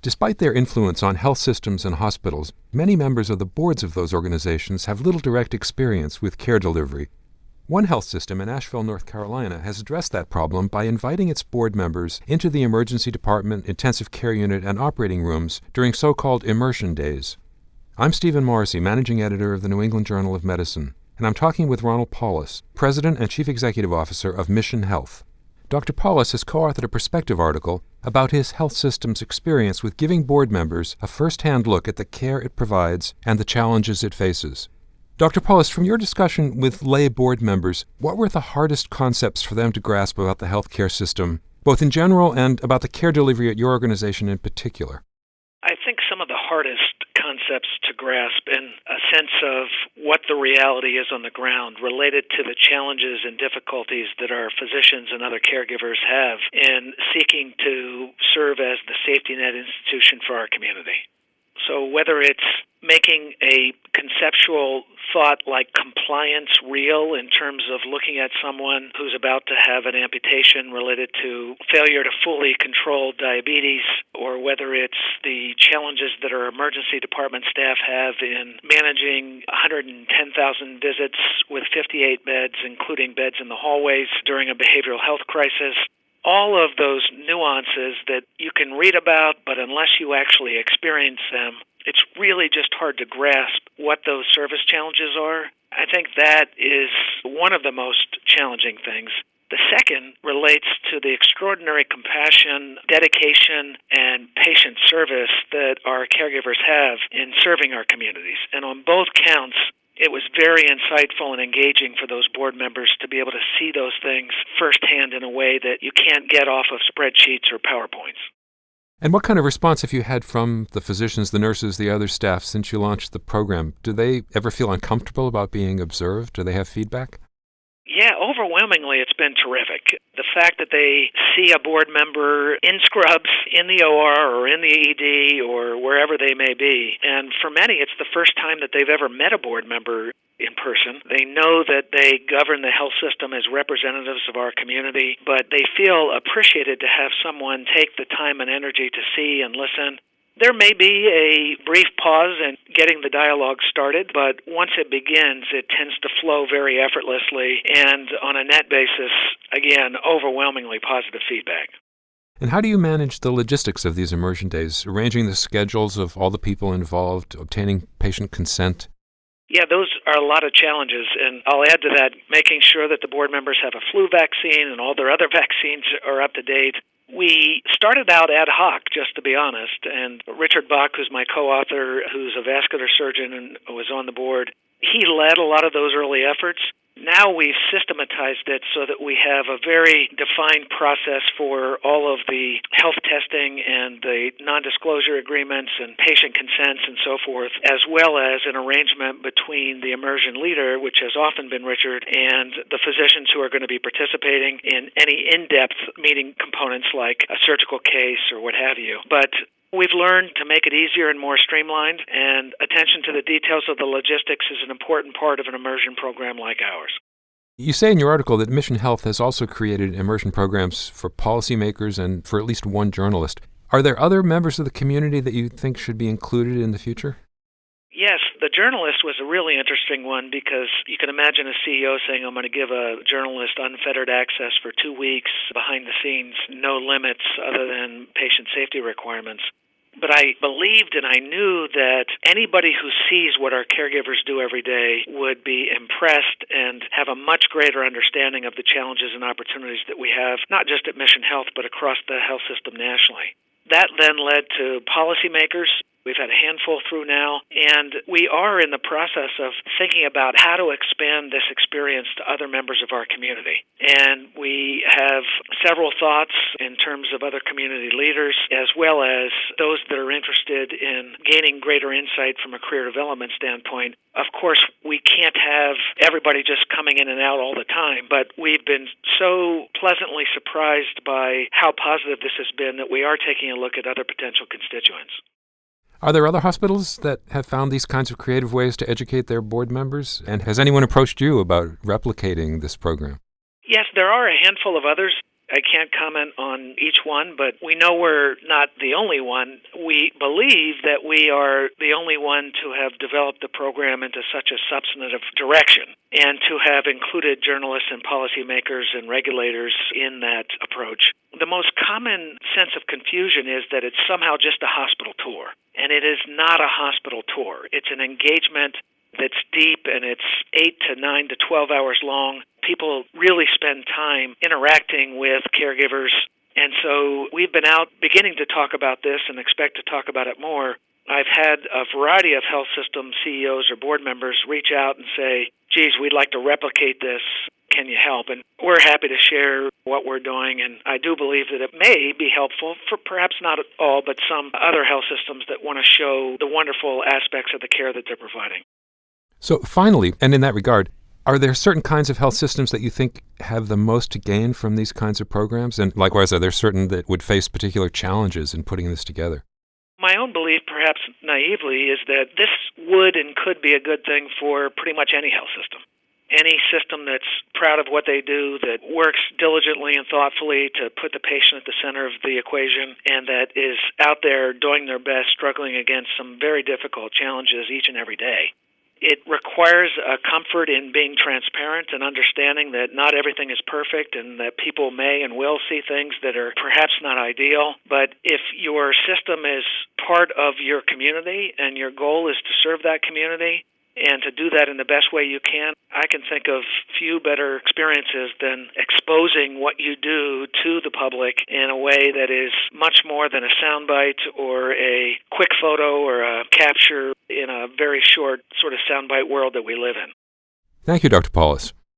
Despite their influence on health systems and hospitals, many members of the boards of those organizations have little direct experience with care delivery. One health system in Asheville, North Carolina, has addressed that problem by inviting its board members into the emergency department, intensive care unit, and operating rooms during so-called Immersion days. I'm Stephen Morrissey, managing editor of the New England Journal of Medicine, and I'm talking with Ronald Paulus, president and chief executive officer of Mission Health. Dr. Paulus has co-authored a perspective article about his health system's experience with giving board members a first-hand look at the care it provides and the challenges it faces. Dr. Paulus, from your discussion with lay board members, what were the hardest concepts for them to grasp about the healthcare system, both in general and about the care delivery at your organization in particular? I think some of the hardest concepts to grasp in a sense of what the reality is on the ground related to the challenges and difficulties that our physicians and other caregivers have in seeking to serve as the safety net institution for our community. So whether it's making a conceptual thought like compliance real in terms of looking at someone who's about to have an amputation related to failure to fully control diabetes, or whether it's the challenges that our emergency department staff have in managing 110,000 visits with 58 beds, including beds in the hallways during a behavioral health crisis. All of those nuances that you can read about, but unless you actually experience them, it's really just hard to grasp what those service challenges are. I think that is one of the most challenging things. The second relates to the extraordinary compassion, dedication, and patient service that our caregivers have in serving our communities. And on both counts, it was very insightful and engaging for those board members to be able to see those things firsthand in a way that you can't get off of spreadsheets or PowerPoints. And what kind of response have you had from the physicians, the nurses, the other staff since you launched the program? Do they ever feel uncomfortable about being observed? Do they have feedback? Yeah, overwhelmingly, it's been terrific. The fact that they see a board member in scrubs, in the OR, or in the ED, or wherever they may be. And for many, it's the first time that they've ever met a board member in person. They know that they govern the health system as representatives of our community, but they feel appreciated to have someone take the time and energy to see and listen. There may be a brief pause in getting the dialogue started, but once it begins, it tends to flow very effortlessly, and on a net basis, again, overwhelmingly positive feedback. And how do you manage the logistics of these immersion days, arranging the schedules of all the people involved, obtaining patient consent? Yeah, those are a lot of challenges, and I'll add to that, making sure that the board members have a flu vaccine and all their other vaccines are up to date. We started out ad hoc, just to be honest, and Richard Bock, who's my co-author, who's a vascular surgeon and was on the board, he led a lot of those early efforts. Now we've systematized it so that we have a very defined process for all of the health testing and the non-disclosure agreements and patient consents and so forth, as well as an arrangement between the immersion leader, which has often been Richard, and the physicians who are going to be participating in any in-depth meeting components like a surgical case or what have you. But we've learned to make it easier and more streamlined, and attention to the details of the logistics is an important part of an immersion program like ours. You say in your article that Mission Health has also created immersion programs for policymakers and for at least one journalist. Are there other members of the community that you think should be included in the future? Yes, the journalist was a really interesting one because you can imagine a CEO saying, I'm going to give a journalist unfettered access for 2 weeks behind the scenes, no limits other than patient safety requirements. But I believed and I knew that anybody who sees what our caregivers do every day would be impressed and have a much greater understanding of the challenges and opportunities that we have, not just at Mission Health, but across the health system nationally. That then led to policymakers. We've had a handful through now, and we are in the process of thinking about how to expand this experience to other members of our community. And we have several thoughts in terms of other community leaders, as well as those that are interested in gaining greater insight from a career development standpoint. Of course, we can't have everybody just coming in and out all the time, but we've been so pleasantly surprised by how positive this has been that we are taking a look at other potential constituents. Are there other hospitals that have found these kinds of creative ways to educate their board members? And has anyone approached you about replicating this program? Yes, there are a handful of others. I can't comment on each one, but we know we're not the only one. We believe that we are the only one to have developed the program into such a substantive direction and to have included journalists and policymakers and regulators in that approach. The most common sense of confusion is that it's somehow just a hospital tour, and it is not a hospital tour. It's an engagement that's deep, and it's 8 to 9 to 12 hours long. People really spend time interacting with caregivers, and so we've been out beginning to talk about this and expect to talk about it more. I've had a variety of health system CEOs or board members reach out and say, geez, we'd like to replicate this. Can you help? And we're happy to share what we're doing, and I do believe that it may be helpful for perhaps not all, but some other health systems that want to show the wonderful aspects of the care that they're providing. So finally, and in that regard, are there certain kinds of health systems that you think have the most to gain from these kinds of programs? And likewise, are there certain that would face particular challenges in putting this together? My own belief, perhaps naively, is that this would and could be a good thing for pretty much any health system. Any system that's proud of what they do, that works diligently and thoughtfully to put the patient at the center of the equation, and that is out there doing their best, struggling against some very difficult challenges each and every day. It requires a comfort in being transparent and understanding that not everything is perfect and that people may and will see things that are perhaps not ideal. But if your system is part of your community and your goal is to serve that community and to do that in the best way you can, I can think of few better experiences than exposing what you do to the public in a way that is much more than a soundbite or a quick photo or a capture in a very short sort of soundbite world that we live in. Thank you, Dr. Paulus.